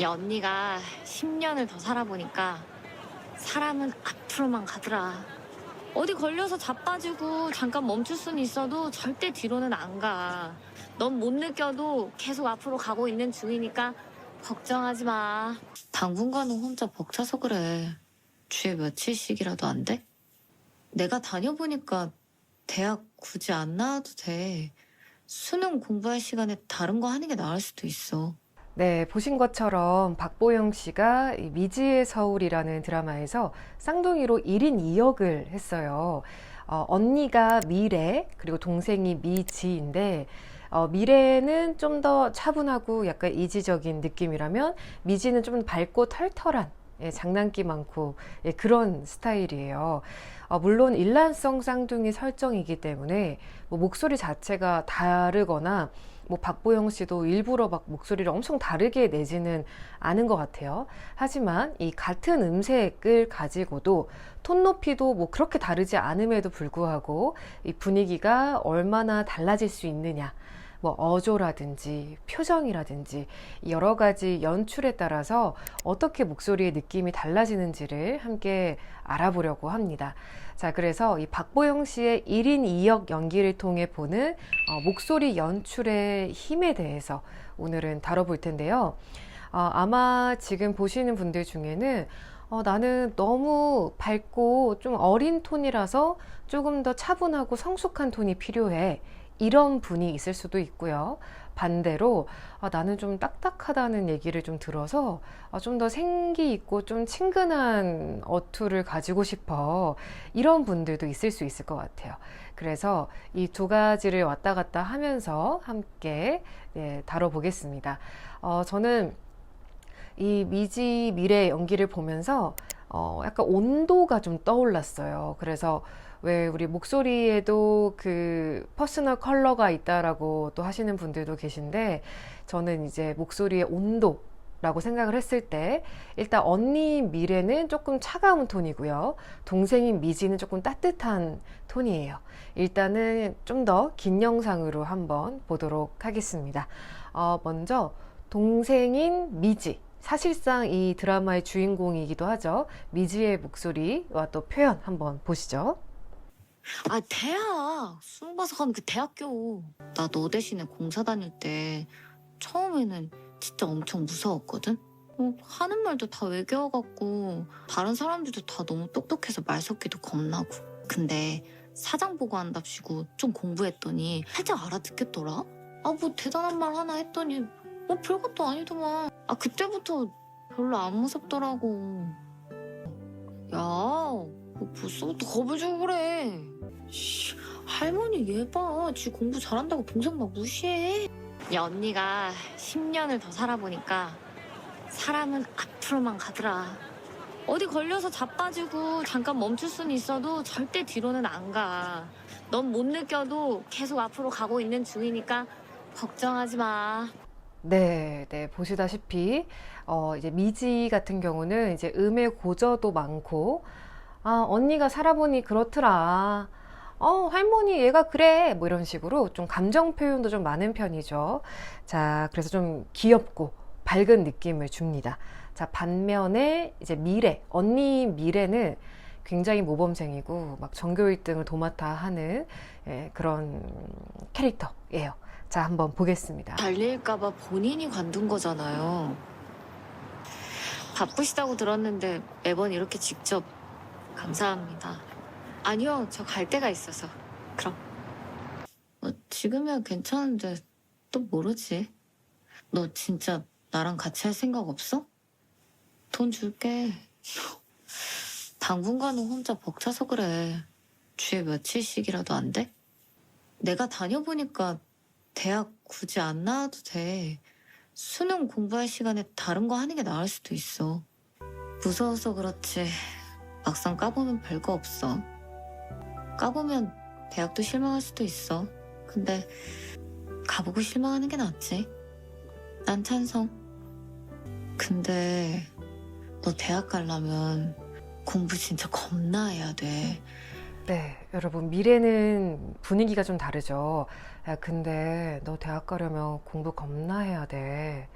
야, 언니가 10년을 더 살아보니까 사람은 앞으로만 가더라. 어디 걸려서 자빠지고 잠깐 멈출 수는 있어도 절대 뒤로는 안 가. 넌 못 느껴도 계속 앞으로 가고 있는 중이니까 걱정하지 마. 당분간은 혼자 벅차서 그래. 주에 며칠씩이라도 안 돼? 내가 다녀보니까 대학 굳이 안 나와도 돼. 수능 공부할 시간에 다른 거 하는 게 나을 수도 있어. 네, 보신 것처럼 박보영 씨가 이 미지의 서울이라는 드라마에서 쌍둥이로 1인 2역을 했어요. 언니가 미래, 그리고 동생이 미지인데, 미래는 좀 더 차분하고 약간 이지적인 느낌이라면, 미지는 좀 밝고 털털한, 예, 장난기 많고, 예, 그런 스타일이에요. 물론 일란성 쌍둥이 설정이기 때문에 뭐 목소리 자체가 다르거나 뭐 박보영 씨도 일부러 막 목소리를 엄청 다르게 내지는 않은 것 같아요. 하지만 이 같은 음색을 가지고도 톤 높이도 뭐 그렇게 다르지 않음에도 불구하고 이 분위기가 얼마나 달라질 수 있느냐. 뭐 어조라든지 표정이라든지 여러 가지 연출에 따라서 어떻게 목소리의 느낌이 달라지는지를 함께 알아보려고 합니다. 자, 그래서 이 박보영 씨의 1인 2역 연기를 통해 보는 목소리 연출의 힘에 대해서 오늘은 다뤄볼 텐데요. 아마 지금 보시는 분들 중에는 나는 너무 밝고 좀 어린 톤이라서 조금 더 차분하고 성숙한 톤이 필요해. 이런 분이 있을 수도 있고요. 반대로 나는 좀 딱딱하다는 얘기를 좀 들어서 좀 더 생기 있고 좀 친근한 어투를 가지고 싶어. 이런 분들도 있을 수 있을 것 같아요. 그래서 이 두 가지를 왔다 갔다 하면서 함께 다뤄보겠습니다. 저는 이 미지 미래 연기를 보면서 약간 온도가 좀 떠올랐어요. 그래서 왜 우리 목소리에도 그 퍼스널 컬러가 있다라고 또 하시는 분들도 계신데 저는 이제 목소리의 온도 라고 생각을 했을 때 일단 언니 미래는 조금 차가운 톤이고요. 동생인 미지는 조금 따뜻한 톤이에요. 일단은 좀 더 긴 영상으로 한번 보도록 하겠습니다. 먼저 동생인 미지. 사실상 이 드라마의 주인공이기도 하죠. 미지의 목소리와 또 표현 한번 보시죠. 아, 대학. 수능 봐서 가는 그 대학교. 나 너 대신에 공사 다닐 때 처음에는 진짜 엄청 무서웠거든? 하는 말도 다 외계어 같고 다른 사람들도 다 너무 똑똑해서 말 섞기도 겁나고. 근데 사장 보고 한답시고 좀 공부했더니 살짝 알아듣겠더라? 뭐 대단한 말 하나 했더니 별것도 아니더만. 그때부터 별로 안 무섭더라고. 야, 벌써부터 겁을 주고 그래. 씨, 할머니 얘 봐. 지 공부 잘한다고 동생 막 무시해. 야, 언니가 10년을 더 살아보니까 사람은 앞으로만 가더라. 어디 걸려서 자빠지고 잠깐 멈출 수는 있어도 절대 뒤로는 안 가. 넌 못 느껴도 계속 앞으로 가고 있는 중이니까 걱정하지 마. 네, 네, 보시다시피, 이제 미지 같은 경우는 이제 음의 고저도 많고, 언니가 살아보니 그렇더라. 할머니 얘가 그래. 뭐 이런 식으로 좀 감정 표현도 좀 많은 편이죠. 자, 그래서 좀 귀엽고 밝은 느낌을 줍니다. 자, 반면에 이제 미래, 언니 미래는 굉장히 모범생이고 막 전교 1등을 도맡아 하는 그런 캐릭터예요. 자, 한번 보겠습니다. 달릴까봐 본인이 관둔 거잖아요. 바쁘시다고 들었는데 매번 이렇게 직접 감사합니다. 아니요, 저 갈 데가 있어서. 그럼. 지금이야 괜찮은데 또 모르지. 너 진짜 나랑 같이 할 생각 없어? 돈 줄게. 당분간은 혼자 벅차서 그래. 주에 며칠씩이라도 안 돼? 내가 다녀보니까 대학 굳이 안 나와도 돼. 수능 공부할 시간에 다른 거 하는 게 나을 수도 있어. 무서워서 그렇지. 막상 까보면 별거 없어. 까보면 대학도 실망할 수도 있어. 근데 가보고 실망하는 게 낫지. 난 찬성. 근데 너 대학 가려면 공부 진짜 겁나 해야 돼. 네, 여러분, 미래는 분위기가 좀 다르죠. 야, 근데 너 대학 가려면 공부 겁나 해야 돼.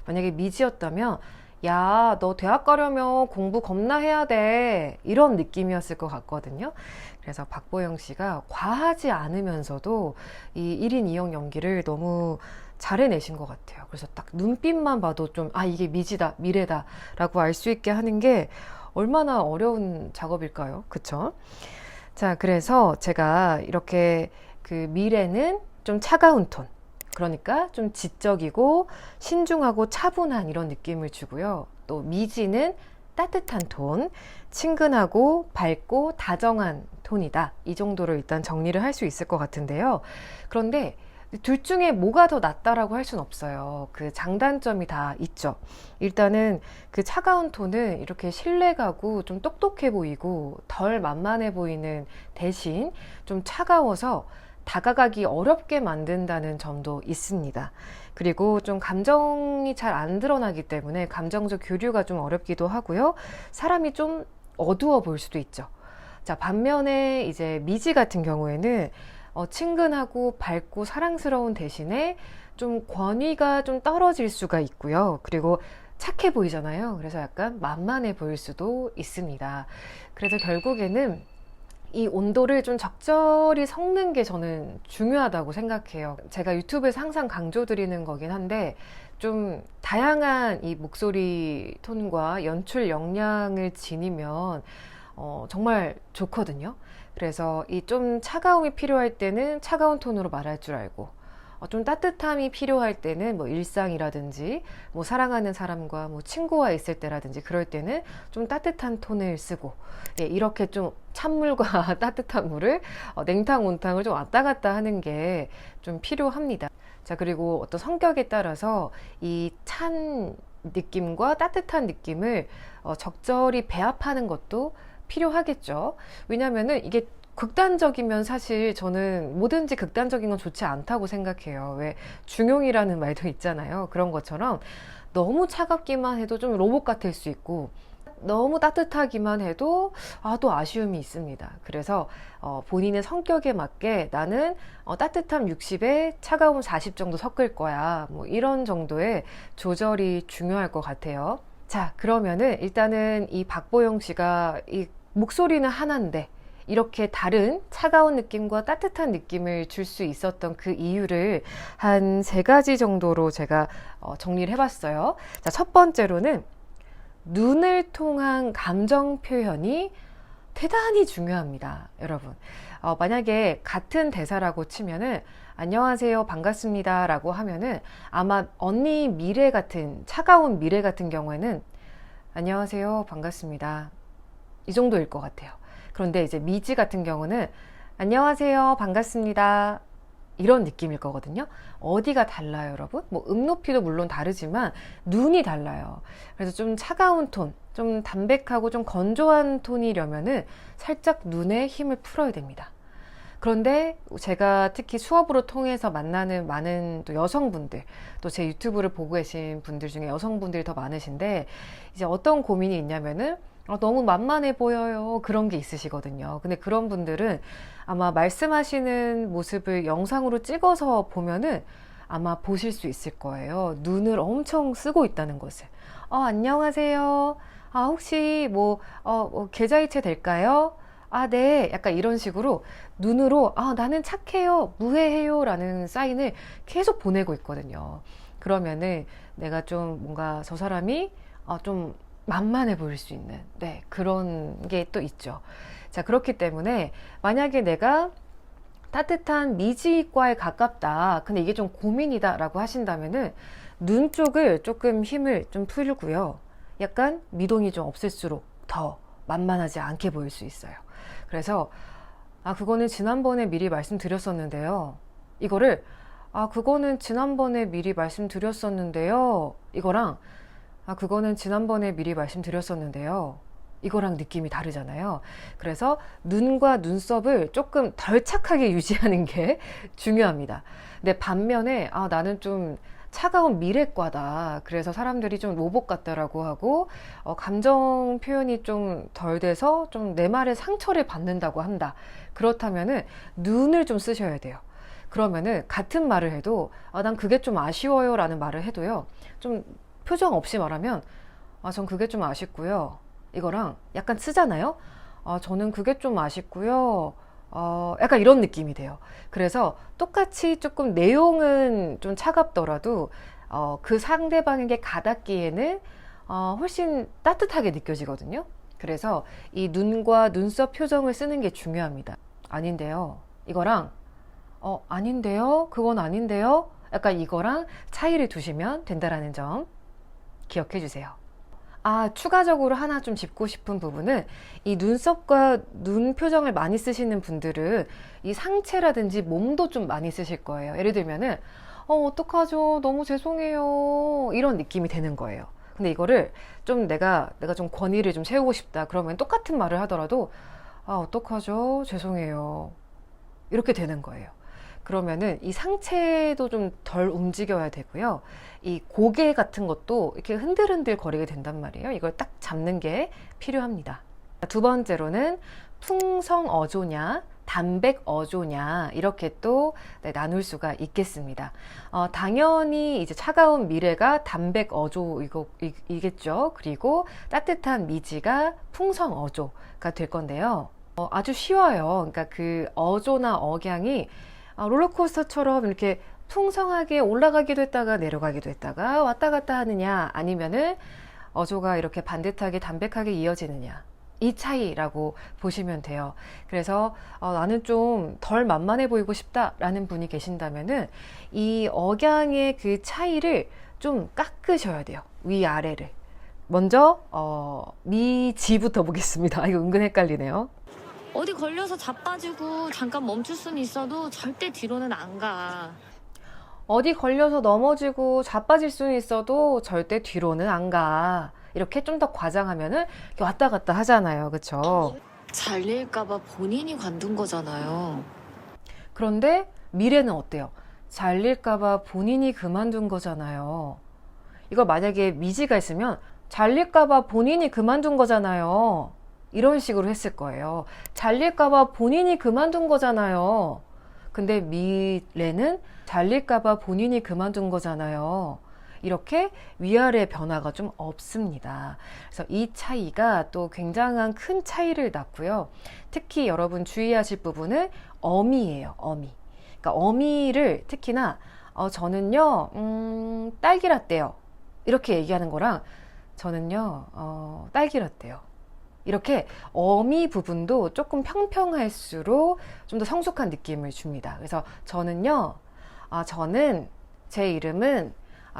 만약에 미지였다면 야, 너 대학 가려면 공부 겁나 해야 돼. 이런 느낌이었을 것 같거든요. 그래서 박보영 씨가 과하지 않으면서도 이 1인 2역 연기를 너무 잘 해내신 것 같아요. 그래서 딱 눈빛만 봐도 좀, 아, 이게 미지다, 미래다 라고 알 수 있게 하는 게 얼마나 어려운 작업일까요? 그쵸? 자, 그래서 제가 이렇게 그 미래는 좀 차가운 톤. 그러니까 좀 지적이고 신중하고 차분한 이런 느낌을 주고요. 또 미지는 따뜻한 톤, 친근하고 밝고 다정한 톤이다. 이 정도로 일단 정리를 할 수 있을 것 같은데요. 그런데 둘 중에 뭐가 더 낫다라고 할 수는 없어요. 그 장단점이 다 있죠. 일단은 그 차가운 톤은 이렇게 신뢰가고 좀 똑똑해 보이고 덜 만만해 보이는 대신 좀 차가워서 다가가기 어렵게 만든다는 점도 있습니다. 그리고 좀 감정이 잘 안 드러나기 때문에 감정적 교류가 좀 어렵기도 하고요. 사람이 좀 어두워 보일 수도 있죠. 자, 반면에 이제 미지 같은 경우에는 친근하고 밝고 사랑스러운 대신에 좀 권위가 좀 떨어질 수가 있고요. 그리고 착해 보이잖아요. 그래서 약간 만만해 보일 수도 있습니다. 그래서 결국에는 이 온도를 좀 적절히 섞는 게 저는 중요하다고 생각해요. 제가 유튜브에서 항상 강조드리는 거긴 한데 좀 다양한 이 목소리 톤과 연출 역량을 지니면 정말 좋거든요. 그래서 이 좀 차가움이 필요할 때는 차가운 톤으로 말할 줄 알고 좀 따뜻함이 필요할 때는 뭐 일상이라든지 뭐 사랑하는 사람과 뭐 친구와 있을 때라든지 그럴 때는 좀 따뜻한 톤을 쓰고 예, 이렇게 좀 찬물과 따뜻한 물을 냉탕 온탕을 좀 왔다 갔다 하는 게 좀 필요합니다. 자, 그리고 어떤 성격에 따라서 이 찬 느낌과 따뜻한 느낌을 적절히 배합하는 것도 필요하겠죠. 왜냐면은 이게 극단적이면 사실 저는 뭐든지 극단적인 건 좋지 않다고 생각해요. 왜 중용이라는 말도 있잖아요. 그런 것처럼 너무 차갑기만 해도 좀 로봇 같을 수 있고 너무 따뜻하기만 해도 또 아쉬움이 있습니다. 그래서 본인의 성격에 맞게 나는 따뜻함 60에 차가움 40 정도 섞을 거야. 뭐 이런 정도의 조절이 중요할 것 같아요. 자, 그러면은 일단은 이 박보영 씨가 이 목소리는 하나인데 이렇게 다른 차가운 느낌과 따뜻한 느낌을 줄 수 있었던 그 이유를 한 3가지 정도로 제가 정리를 해봤어요. 자, 첫 번째로는 눈을 통한 감정 표현이 대단히 중요합니다, 여러분. 만약에 같은 대사라고 치면은 안녕하세요, 반갑습니다 라고 하면은 아마 언니 미래 같은 차가운 미래 같은 경우에는 안녕하세요, 반갑습니다 이 정도일 것 같아요. 그런데 이제 미지 같은 경우는 안녕하세요, 반갑습니다 이런 느낌일 거거든요. 어디가 달라요, 여러분? 뭐 음높이도 물론 다르지만 눈이 달라요. 그래서 좀 차가운 톤, 좀 담백하고 좀 건조한 톤이려면은 살짝 눈에 힘을 풀어야 됩니다. 그런데 제가 특히 수업으로 통해서 만나는 많은 또 여성분들, 또 제 유튜브를 보고 계신 분들 중에 여성분들이 더 많으신데 이제 어떤 고민이 있냐면은 너무 만만해 보여요. 그런 게 있으시거든요. 근데 그런 분들은 아마 말씀하시는 모습을 영상으로 찍어서 보면은 아마 보실 수 있을 거예요. 눈을 엄청 쓰고 있다는 것을. 안녕하세요. 혹시 계좌이체 될까요? 네. 약간 이런 식으로 눈으로 나는 착해요, 무해해요 라는 사인을 계속 보내고 있거든요. 그러면은 내가 좀 뭔가 저 사람이 좀 만만해 보일 수 있는 그런 게 또 있죠. 자, 그렇기 때문에 만약에 내가 따뜻한 미지과에 가깝다, 근데 이게 좀 고민이다 라고 하신다면은 눈 쪽을 조금 힘을 좀 풀고요. 약간 미동이 좀 없을수록 더 만만하지 않게 보일 수 있어요. 그래서 그거는 지난번에 미리 말씀드렸었는데요. 이거를 그거는 지난번에 미리 말씀드렸었는데요. 이거랑 그거는 지난번에 미리 말씀드렸었는데요. 이거랑 느낌이 다르잖아요. 그래서 눈과 눈썹을 조금 덜 착하게 유지하는 게 중요합니다. 근데 반면에 나는 좀 차가운 미래과다. 그래서 사람들이 좀 로봇 같다라고 하고 감정 표현이 좀 덜 돼서 좀 내 말에 상처를 받는다고 한다. 그렇다면은 눈을 좀 쓰셔야 돼요. 그러면은 같은 말을 해도 난 그게 좀 아쉬워요 라는 말을 해도요, 좀 표정 없이 말하면 전 그게 좀 아쉽고요. 이거랑 약간 쓰잖아요. 저는 그게 좀 아쉽고요. 약간 이런 느낌이 돼요. 그래서 똑같이 조금 내용은 좀 차갑더라도 그 상대방에게 가닿기에는 훨씬 따뜻하게 느껴지거든요. 그래서 이 눈과 눈썹 표정을 쓰는 게 중요합니다. 아닌데요. 이거랑 아닌데요. 그건 아닌데요. 약간 이거랑 차이를 두시면 된다라는 점 기억해 주세요. 추가적으로 하나 좀 짚고 싶은 부분은 이 눈썹과 눈 표정을 많이 쓰시는 분들은 이 상체라든지 몸도 좀 많이 쓰실 거예요. 예를 들면은 어떡하죠? 너무 죄송해요. 이런 느낌이 되는 거예요. 근데 이거를 좀 내가 좀 권위를 좀 세우고 싶다. 그러면 똑같은 말을 하더라도 어떡하죠? 죄송해요. 이렇게 되는 거예요. 그러면은 이 상체도 좀 덜 움직여야 되고요. 이 고개 같은 것도 이렇게 흔들흔들 거리게 된단 말이에요. 이걸 딱 잡는 게 필요합니다. 두 번째로는 풍성어조냐, 담백어조냐, 이렇게 또 나눌 수가 있겠습니다. 당연히 이제 차가운 미래가 담백어조이겠죠. 그리고 따뜻한 미지가 풍성어조가 될 건데요. 아주 쉬워요. 그러니까 그 어조나 억양이 롤러코스터처럼 이렇게 풍성하게 올라가기도 했다가 내려가기도 했다가 왔다 갔다 하느냐, 아니면은 어조가 이렇게 반듯하게 담백하게 이어지느냐, 이 차이라고 보시면 돼요. 그래서 나는 좀 덜 만만해 보이고 싶다라는 분이 계신다면은 이 억양의 그 차이를 좀 깎으셔야 돼요. 위아래를. 먼저 미지부터 보겠습니다. 이거 은근 헷갈리네요. 어디 걸려서 자빠지고 잠깐 멈출 수는 있어도 절대 뒤로는 안 가. 어디 걸려서 넘어지고 자빠질 수는 있어도 절대 뒤로는 안 가. 이렇게 좀 더 과장하면은 이렇게 왔다 갔다 하잖아요. 그쵸? 잘릴까봐 본인이 관둔 거잖아요. 그런데 미래는 어때요? 잘릴까봐 본인이 그만둔 거잖아요. 이거 만약에 미지가 있으면 잘릴까봐 본인이 그만둔 거잖아요. 이런 식으로 했을 거예요. 잘릴까봐 본인이 그만둔 거잖아요. 근데 미래는 잘릴까봐 본인이 그만둔 거잖아요. 이렇게 위아래 변화가 좀 없습니다. 그래서 이 차이가 또 굉장한 큰 차이를 낳고요. 특히 여러분 주의하실 부분은 어미예요. 어미. 그러니까 어미를 특히나 저는요 딸기라떼요. 이렇게 얘기하는 거랑 저는요 딸기라떼요. 이렇게 어미 부분도 조금 평평할수록 좀 더 성숙한 느낌을 줍니다. 그래서 저는요, 저는 제 이름은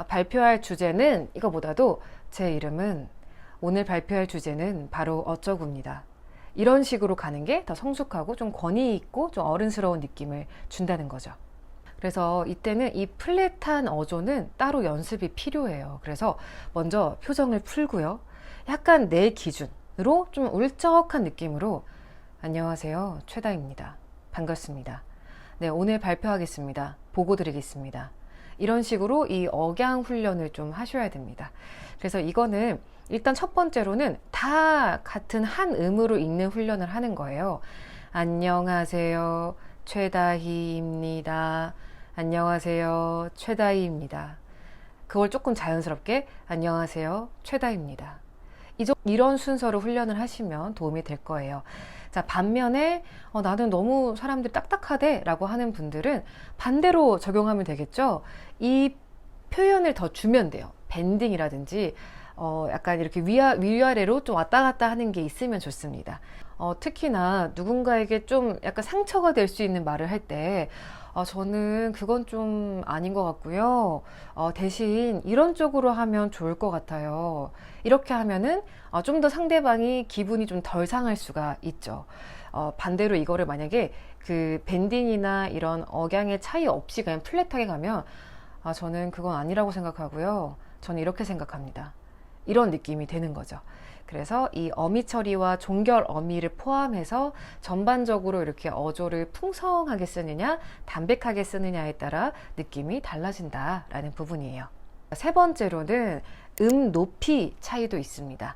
발표할 주제는 이거보다도 제 이름은 오늘 발표할 주제는 바로 어쩌구입니다. 이런 식으로 가는 게 더 성숙하고 좀 권위 있고 좀 어른스러운 느낌을 준다는 거죠. 그래서 이때는 이 플랫한 어조는 따로 연습이 필요해요. 그래서 먼저 표정을 풀고요. 약간 내 기준으로 좀 울적한 느낌으로 안녕하세요. 최다입니다. 반갑습니다. 네, 오늘 발표하겠습니다. 보고 드리겠습니다. 이런 식으로 이 억양 훈련을 좀 하셔야 됩니다. 그래서 이거는 일단 첫 번째로는 다 같은 한 음으로 읽는 훈련을 하는 거예요. 안녕하세요. 최다희입니다. 안녕하세요. 최다희입니다. 그걸 조금 자연스럽게 안녕하세요. 최다희입니다. 이런 순서로 훈련을 하시면 도움이 될 거예요. 자, 반면에 나는 너무 사람들이 딱딱하대 라고 하는 분들은 반대로 적용하면 되겠죠. 이 표현을 더 주면 돼요. 밴딩이라든지 약간 이렇게 위아래로 좀 왔다 갔다 하는 게 있으면 좋습니다. 특히나 누군가에게 좀 약간 상처가 될 수 있는 말을 할 때 저는 그건 좀 아닌 것 같고요. 대신 이런 쪽으로 하면 좋을 것 같아요. 이렇게 하면은 좀 더 상대방이 기분이 좀 덜 상할 수가 있죠. 반대로 이거를 만약에 그 밴딩이나 이런 억양의 차이 없이 그냥 플랫하게 가면 저는 그건 아니라고 생각하고요. 저는 이렇게 생각합니다. 이런 느낌이 되는 거죠. 그래서 이 어미 처리와 종결 어미를 포함해서 전반적으로 이렇게 어조를 풍성하게 쓰느냐 담백하게 쓰느냐에 따라 느낌이 달라진다라는 부분이에요. 세 번째로는 음 높이 차이도 있습니다.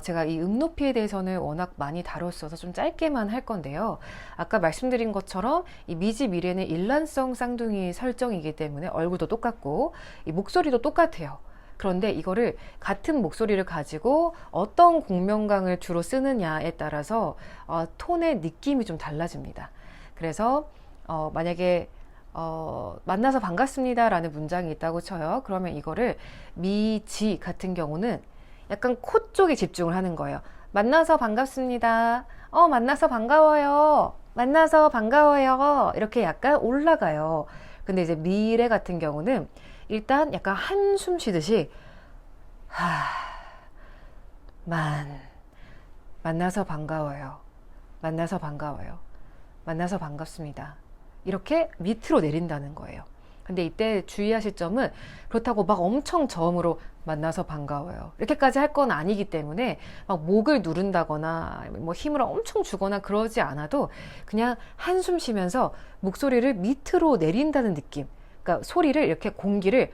제가 이 음 높이에 대해서는 워낙 많이 다뤘어서 좀 짧게만 할 건데요. 아까 말씀드린 것처럼 이 미지 미래는 일란성 쌍둥이 설정이기 때문에 얼굴도 똑같고 이 목소리도 똑같아요. 그런데 이거를 같은 목소리를 가지고 어떤 공명강을 주로 쓰느냐에 따라서 톤의 느낌이 좀 달라집니다. 그래서 만약에 만나서 반갑습니다 라는 문장이 있다고 쳐요. 그러면 이거를 미지 같은 경우는 약간 코 쪽에 집중을 하는 거예요. 만나서 반갑습니다. 만나서 반가워요. 만나서 반가워요. 이렇게 약간 올라가요. 근데 이제 미래 같은 경우는 일단 약간 한숨 쉬듯이 만나서 반가워요. 만나서 반가워요. 만나서 반갑습니다. 이렇게 밑으로 내린다는 거예요. 근데 이때 주의하실 점은 그렇다고 막 엄청 저음으로 만나서 반가워요. 이렇게까지 할 건 아니기 때문에 막 목을 누른다거나 뭐 힘을 엄청 주거나 그러지 않아도 그냥 한숨 쉬면서 목소리를 밑으로 내린다는 느낌. 그러니까 소리를 이렇게 공기를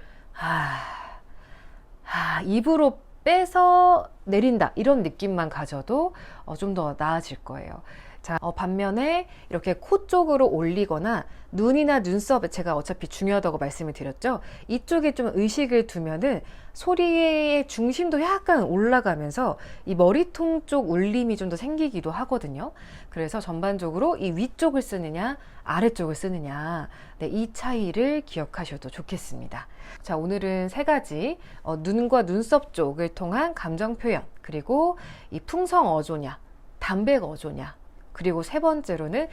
입으로 빼서 내린다 이런 느낌만 가져도 좀 더 나아질 거예요. 자, 반면에 이렇게 코 쪽으로 올리거나 눈이나 눈썹, 제가 어차피 중요하다고 말씀을 드렸죠. 이쪽에 좀 의식을 두면은 소리의 중심도 약간 올라가면서 이 머리통 쪽 울림이 좀 더 생기기도 하거든요. 그래서 전반적으로 이 위쪽을 쓰느냐 아래쪽을 쓰느냐, 네, 이 차이를 기억하셔도 좋겠습니다. 자, 오늘은 세 가지 눈과 눈썹 쪽을 통한 감정 표현, 그리고 이 풍성 어조냐 담백 어조냐, 그리고 세 번째로는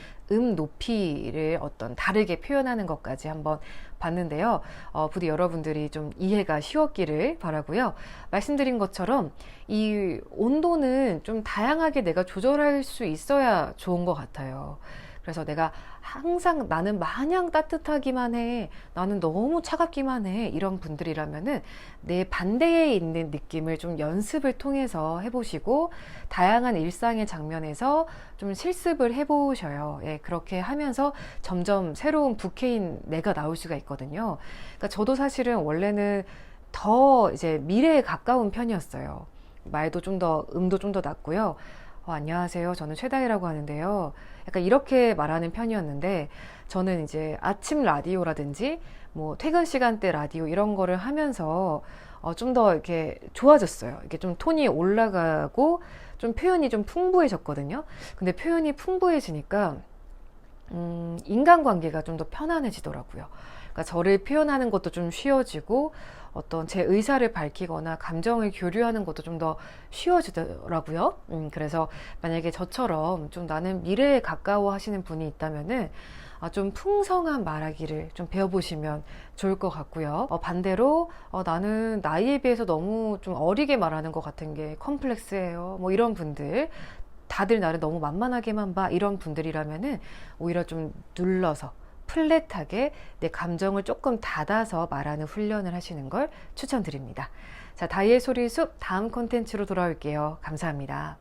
높이를 어떤 다르게 표현하는 것까지 한번 봤는데요. 부디 여러분들이 좀 이해가 쉬웠기를 바라고요. 말씀드린 것처럼 이 온도는 좀 다양하게 내가 조절할 수 있어야 좋은 것 같아요. 그래서 내가 항상 나는 마냥 따뜻하기만 해, 나는 너무 차갑기만 해, 이런 분들이라면은 내 반대에 있는 느낌을 좀 연습을 통해서 해보시고 다양한 일상의 장면에서 좀 실습을 해보셔요. 예, 그렇게 하면서 점점 새로운 부캐인 내가 나올 수가 있거든요. 그러니까 저도 사실은 원래는 더 이제 미래에 가까운 편이었어요. 말도 좀 더, 음도 좀 더 낮고요. 안녕하세요. 저는 최다희라고 하는데요. 약간 이렇게 말하는 편이었는데, 저는 이제 아침 라디오라든지 뭐 퇴근 시간대 라디오 이런 거를 하면서 좀 더 이렇게 좋아졌어요. 이게 좀 톤이 올라가고 좀 표현이 좀 풍부해졌거든요. 근데 표현이 풍부해지니까 인간관계가 좀 더 편안해지더라고요. 그러니까 저를 표현하는 것도 좀 쉬워지고 어떤 제 의사를 밝히거나 감정을 교류하는 것도 좀 더 쉬워지더라고요. 그래서 만약에 저처럼 좀 나는 미래에 가까워 하시는 분이 있다면은 좀 풍성한 말하기를 좀 배워보시면 좋을 것 같고요. 반대로 나는 나이에 비해서 너무 좀 어리게 말하는 것 같은 게 컴플렉스예요. 뭐 이런 분들, 다들 나를 너무 만만하게만 봐, 이런 분들이라면은 오히려 좀 눌러서 플랫하게 내 감정을 조금 닫아서 말하는 훈련을 하시는 걸 추천드립니다. 자, 다이의 소리 숲 다음 콘텐츠로 돌아올게요. 감사합니다.